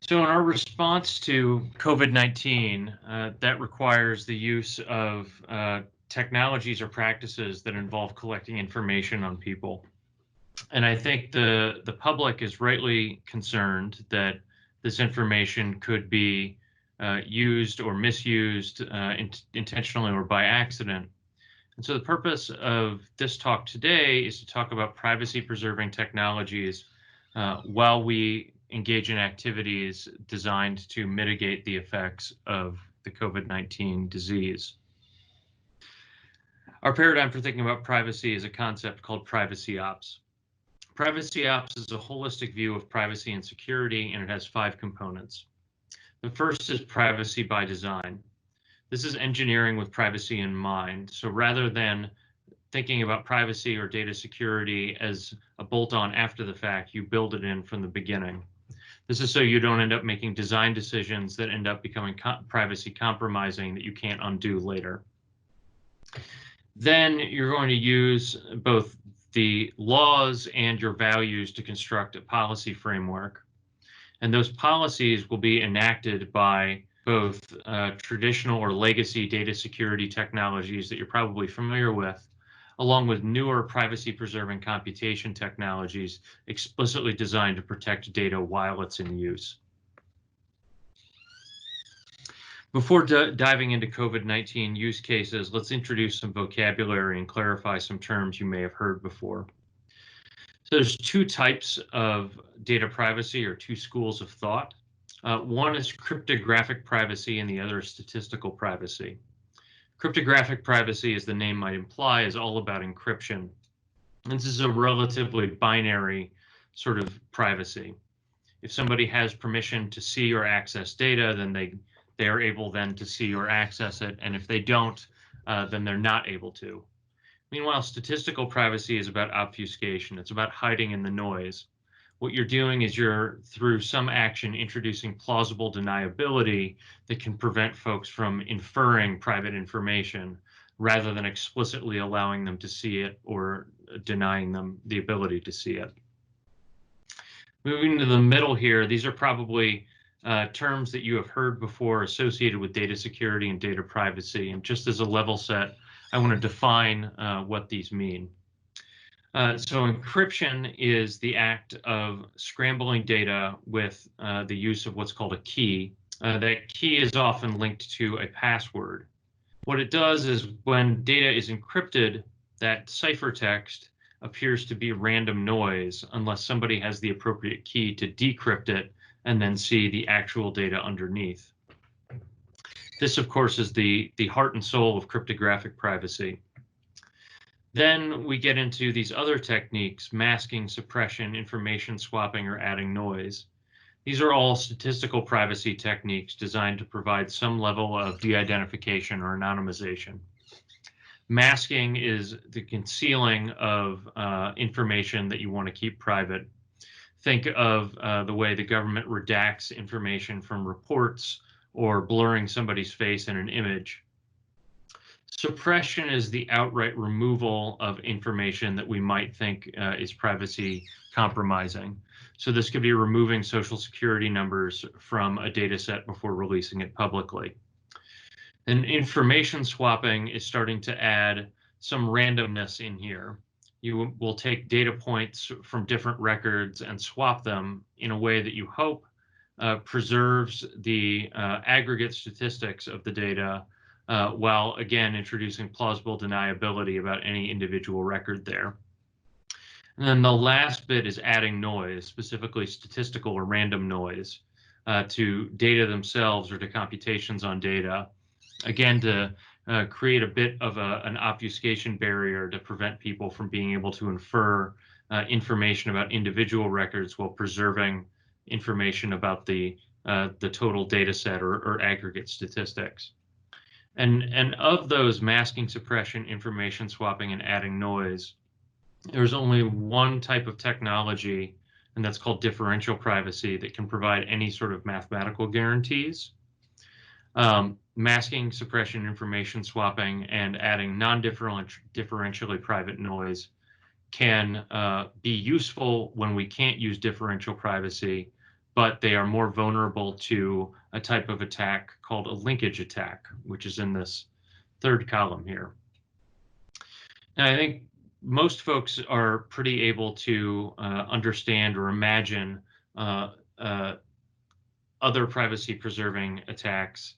So in our response to COVID-19, that requires the use of technologies or practices that involve collecting information on people. And I think the public is rightly concerned that this information could be used or misused intentionally or by accident. And so the purpose of this talk today is to talk about privacy preserving technologies while we engage in activities designed to mitigate the effects of the COVID-19 disease. Our paradigm for thinking about privacy is a concept called privacy ops. Privacy ops is a holistic view of privacy and security, and it has 5 components. The first is privacy by design. This is engineering with privacy in mind. So rather than thinking about privacy or data security as a bolt-on after the fact, you build it in from the beginning. This is so you don't end up making design decisions that end up becoming privacy compromising that you can't undo later. Then you're going to use both the laws and your values to construct a policy framework. And those policies will be enacted by both traditional or legacy data security technologies that you're probably familiar with, along with newer privacy preserving computation technologies explicitly designed to protect data while it's in use. Before diving into COVID-19 use cases, let's introduce some vocabulary and clarify some terms you may have heard before. So there's 2 types of data privacy, or 2 schools of thought. One is cryptographic privacy and the other is statistical privacy. Cryptographic privacy, as the name might imply, is all about encryption. This is a relatively binary sort of privacy. If somebody has permission to see or access data, then they are able then to see or access it, and if they don't, then they're not able to. Meanwhile, statistical privacy is about obfuscation. It's about hiding in the noise. What you're doing is you're, through some action, introducing plausible deniability that can prevent folks from inferring private information rather than explicitly allowing them to see it or denying them the ability to see it. Moving to the middle here, these are probably terms that you have heard before associated with data security and data privacy. And just as a level set, I want to define what these mean. So encryption is the act of scrambling data with the use of what's called a key. That key is often linked to a password. What it does is when data is encrypted, that ciphertext appears to be random noise unless somebody has the appropriate key to decrypt it and then see the actual data underneath. This, of course, is the heart and soul of cryptographic privacy. Then we get into these other techniques: masking, suppression, information swapping, or adding noise. These are all statistical privacy techniques designed to provide some level of de-identification or anonymization. Masking is the concealing of information that you want to keep private. Think of the way the government redacts information from reports or blurring somebody's face in an image. Suppression is the outright removal of information that we might think is privacy compromising. So this could be removing social security numbers from a data set before releasing it publicly. And information swapping is starting to add some randomness in here. You will take data points from different records and swap them in a way that you hope preserves the aggregate statistics of the data, while again introducing plausible deniability about any individual record there. And then the last bit is adding noise, specifically statistical or random noise, to data themselves or to computations on data, again to create a bit of an obfuscation barrier to prevent people from being able to infer information about individual records while preserving information about the total data set or aggregate statistics. And of those, masking, suppression, information swapping, and adding noise, there's only one type of technology, and that's called differential privacy, that can provide any sort of mathematical guarantees. Masking, suppression, information swapping, and adding non-differentially private noise can be useful when we can't use differential privacy, but they are more vulnerable to a type of attack called a linkage attack, which is in this third column here. Now, I think most folks are pretty able to understand or imagine other privacy-preserving attacks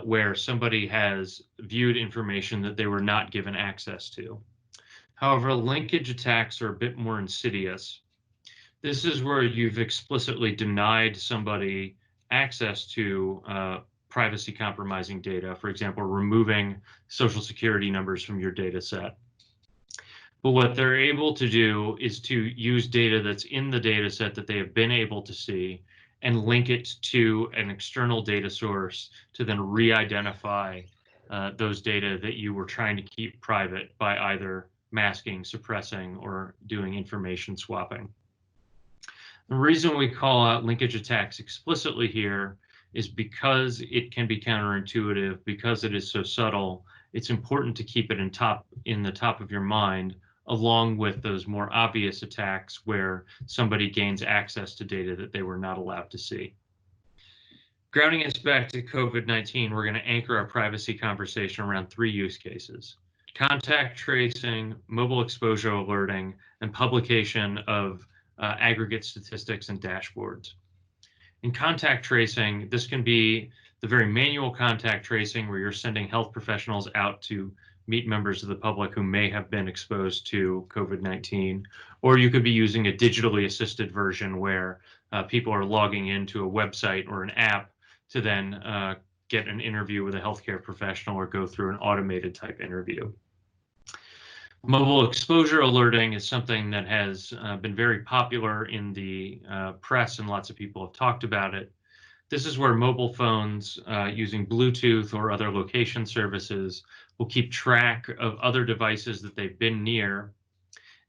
where somebody has viewed information that they were not given access to. However, linkage attacks are a bit more insidious. This is where you've explicitly denied somebody access to privacy compromising data, for example, removing social security numbers from your data set. But what they're able to do is to use data that's in the data set that they have been able to see and link it to an external data source to then re-identify those data that you were trying to keep private by either masking, suppressing, or doing information swapping. The reason we call out linkage attacks explicitly here is because it can be counterintuitive, because it is so subtle. It's important to keep it in the top of your mind, along with those more obvious attacks where somebody gains access to data that they were not allowed to see. Grounding us back to COVID-19, we're going to anchor our privacy conversation around 3 use cases: contact tracing, mobile exposure alerting, and publication of aggregate statistics and dashboards. In contact tracing, this can be the very manual contact tracing where you're sending health professionals out to meet members of the public who may have been exposed to COVID-19, or you could be using a digitally assisted version where people are logging into a website or an app to then get an interview with a healthcare professional or go through an automated type interview. Mobile exposure alerting is something that has been very popular in the press, and lots of people have talked about it. This is where mobile phones using Bluetooth or other location services will keep track of other devices that they've been near.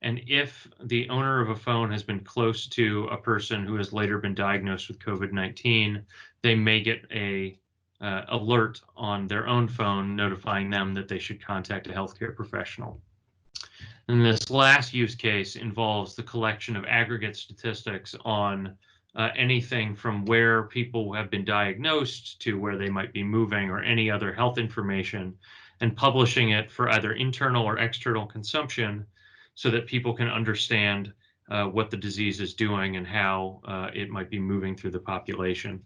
And if the owner of a phone has been close to a person who has later been diagnosed with COVID-19, they may get a alert on their own phone notifying them that they should contact a healthcare professional. And this last use case involves the collection of aggregate statistics on anything from where people have been diagnosed to where they might be moving or any other health information, and publishing it for either internal or external consumption so that people can understand what the disease is doing and how it might be moving through the population.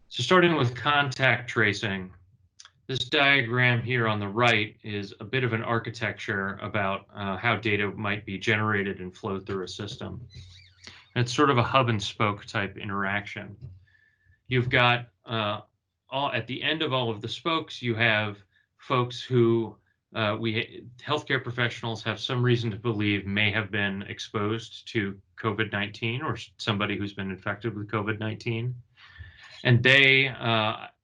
So starting with contact tracing, this diagram here on the right is a bit of an architecture about how data might be generated and flowed through a system. And it's sort of a hub and spoke type interaction. You've got at the end of all of the spokes, you have folks who healthcare professionals have some reason to believe may have been exposed to COVID-19 or somebody who's been infected with COVID-19. And they,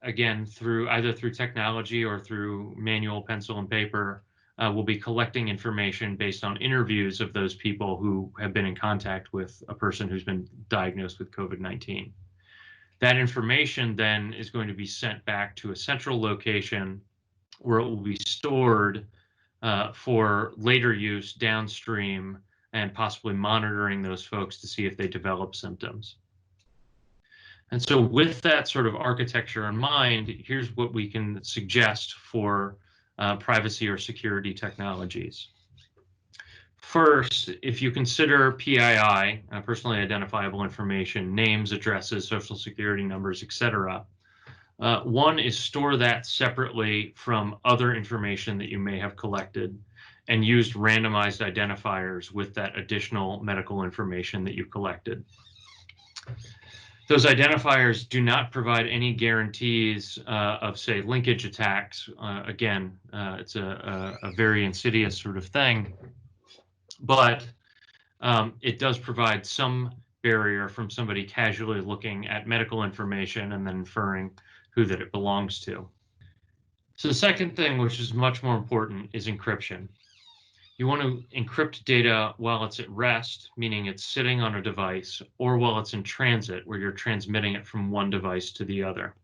again, either through technology or through manual pencil and paper, will be collecting information based on interviews of those people who have been in contact with a person who's been diagnosed with COVID-19. That information then is going to be sent back to a central location where it will be stored for later use downstream and possibly monitoring those folks to see if they develop symptoms. And so with that sort of architecture in mind, here's what we can suggest for privacy or security technologies. First, if you consider PII, personally identifiable information, names, addresses, social security numbers, etc., one is store that separately from other information that you may have collected and used randomized identifiers with that additional medical information that you collected. Those identifiers do not provide any guarantees of, say, linkage attacks. Again, it's a very insidious sort of thing, but it does provide some barrier from somebody casually looking at medical information and then inferring who that it belongs to. So the second thing, which is much more important, is encryption. You want to encrypt data while it's at rest, meaning it's sitting on a device, or while it's in transit, where you're transmitting it from one device to the other.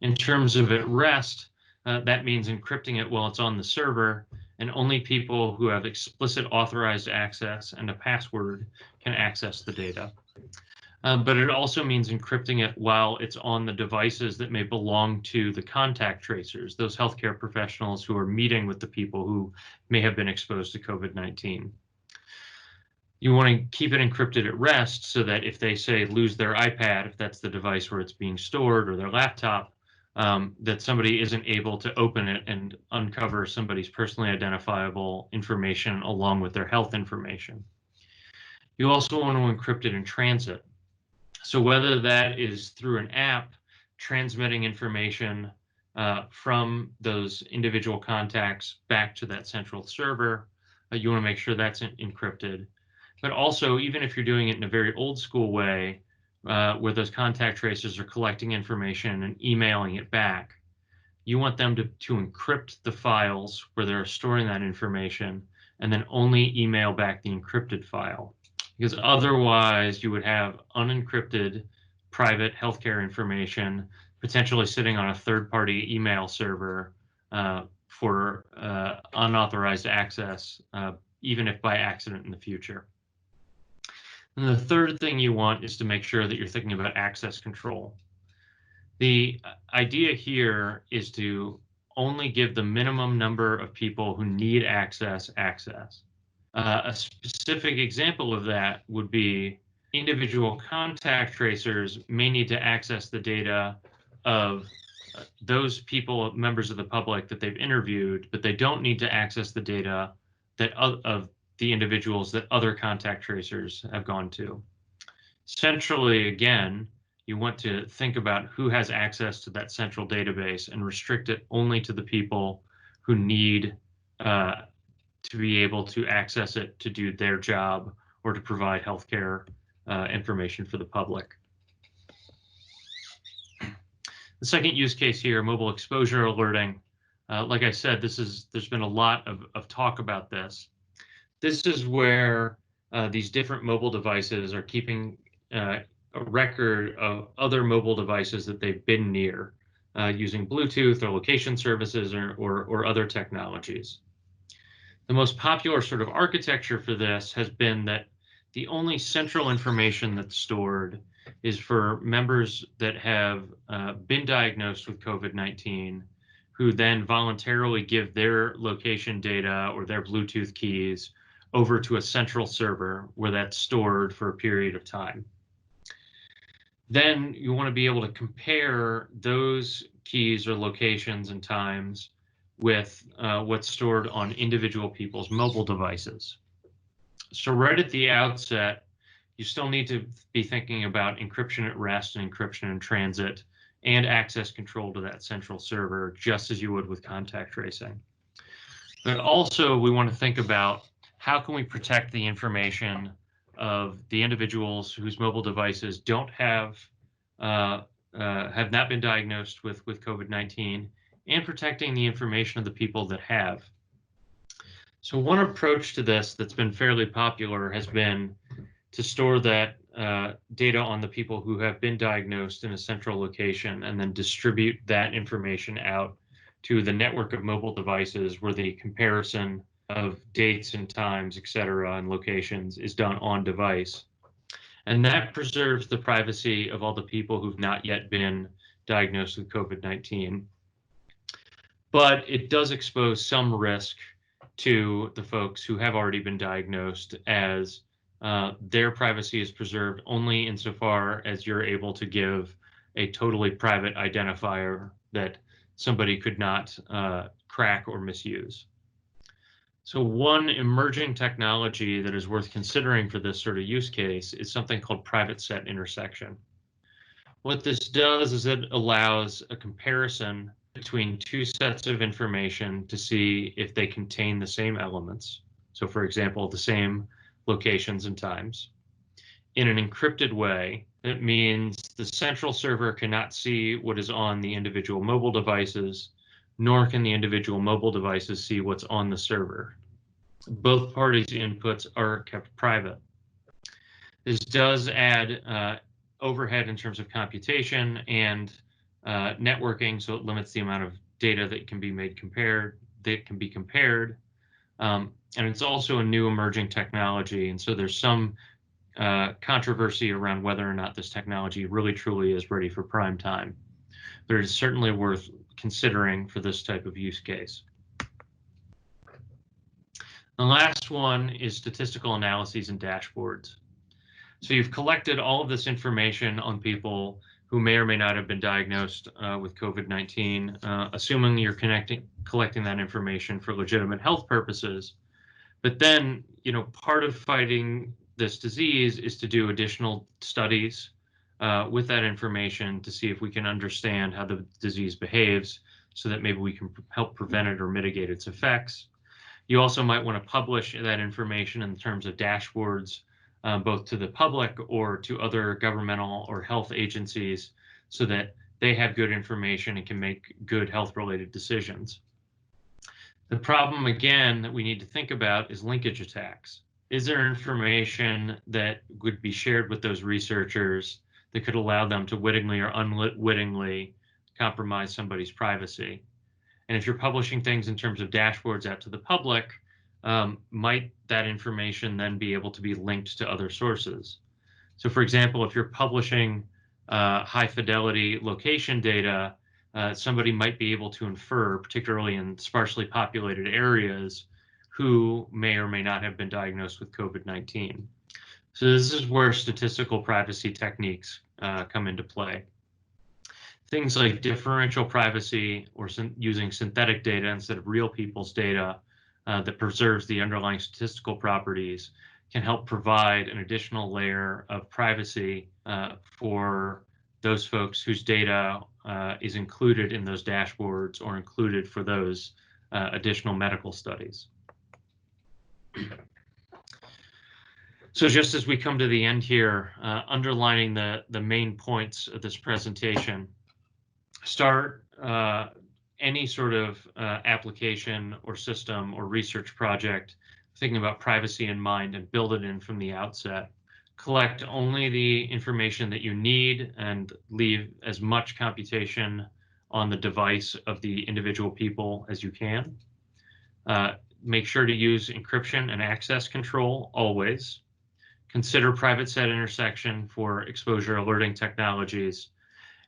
In terms of at rest, that means encrypting it while it's on the server and only people who have explicit authorized access and a password can access the data. But it also means encrypting it while it's on the devices that may belong to the contact tracers, those healthcare professionals who are meeting with the people who may have been exposed to COVID-19. You want to keep it encrypted at rest so that if they say lose their iPad, if that's the device where it's being stored, or their laptop, that somebody isn't able to open it and uncover somebody's personally identifiable information along with their health information. You also want to encrypt it in transit. So whether that is through an app transmitting information from those individual contacts back to that central server, you want to make sure that's encrypted. But also, even if you're doing it in a very old school way, where those contact tracers are collecting information and emailing it back, you want them to encrypt the files where they're storing that information and then only email back the encrypted file. Because otherwise you would have unencrypted private healthcare information potentially sitting on a third-party email server for unauthorized access, even if by accident in the future. And the third thing you want is to make sure that you're thinking about access control. The idea here is to only give the minimum number of people who need access. A specific example of that would be individual contact tracers may need to access the data of those people, members of the public that they've interviewed, but they don't need to access the data that of the individuals that other contact tracers have gone to. Centrally, again, you want to think about who has access to that central database and restrict it only to the people who need to be able to access it to do their job or to provide healthcare information for the public. The second use case here, mobile exposure alerting. Like I said, there's been a lot of talk about this. This is where these different mobile devices are keeping a record of other mobile devices that they've been near using Bluetooth or location services or other technologies. The most popular sort of architecture for this has been that the only central information that's stored is for members that have been diagnosed with COVID-19, who then voluntarily give their location data or their Bluetooth keys over to a central server where that's stored for a period of time. Then you want to be able to compare those keys or locations and times with what's stored on individual people's mobile devices. So right at the outset, you still need to be thinking about encryption at rest and encryption in transit and access control to that central server, just as you would with contact tracing. But also we want to think about how can we protect the information of the individuals whose mobile devices don't have not been diagnosed with COVID-19, and protecting the information of the people that have. So one approach to this that's been fairly popular has been to store that data on the people who have been diagnosed in a central location and then distribute that information out to the network of mobile devices where the comparison of dates and times, et cetera, and locations is done on device. And that preserves the privacy of all the people who've not yet been diagnosed with COVID-19. But it does expose some risk to the folks who have already been diagnosed, as their privacy is preserved only insofar as you're able to give a totally private identifier that somebody could not crack or misuse. So one emerging technology that is worth considering for this sort of use case is something called private set intersection. What this does is it allows a comparison between two sets of information to see if they contain the same elements. So for example, the same locations and times. In an encrypted way, it means the central server cannot see what is on the individual mobile devices, nor can the individual mobile devices see what's on the server. Both parties' inputs are kept private. This does add overhead in terms of computation and networking, so it limits the amount of data that can be compared. And it's also a new emerging technology. And so there's some controversy around whether or not this technology really truly is ready for prime time. But it is certainly worth considering for this type of use case. The last one is statistical analyses and dashboards. So you've collected all of this information on people who may or may not have been diagnosed with COVID-19, assuming you're collecting that information for legitimate health purposes. But then, part of fighting this disease is to do additional studies with that information to see if we can understand how the disease behaves so that maybe we can help prevent it or mitigate its effects. You also might want to publish that information in terms of dashboards, both to the public or to other governmental or health agencies so that they have good information and can make good health-related decisions. The problem, again, that we need to think about is linkage attacks. Is there information that would be shared with those researchers that could allow them to wittingly or unwittingly compromise somebody's privacy? And if you're publishing things in terms of dashboards out to the public, might that information then be able to be linked to other sources? So for example, if you're publishing high fidelity location data, somebody might be able to infer, particularly in sparsely populated areas, who may or may not have been diagnosed with COVID-19. So this is where statistical privacy techniques come into play. Things like differential privacy or using synthetic data instead of real people's data that preserves the underlying statistical properties can help provide an additional layer of privacy for those folks whose data is included in those dashboards or included for those additional medical studies. So just as we come to the end here, underlining the main points of this presentation, start any sort of application or system or research project thinking about privacy in mind and build it in from the outset. Collect only the information that you need and leave as much computation on the device of the individual people as you can. Make sure to use encryption and access control always. Consider private set intersection for exposure alerting technologies,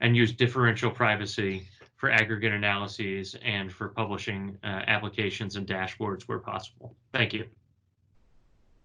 and use differential privacy for aggregate analyses and for publishing applications and dashboards where possible. Thank you.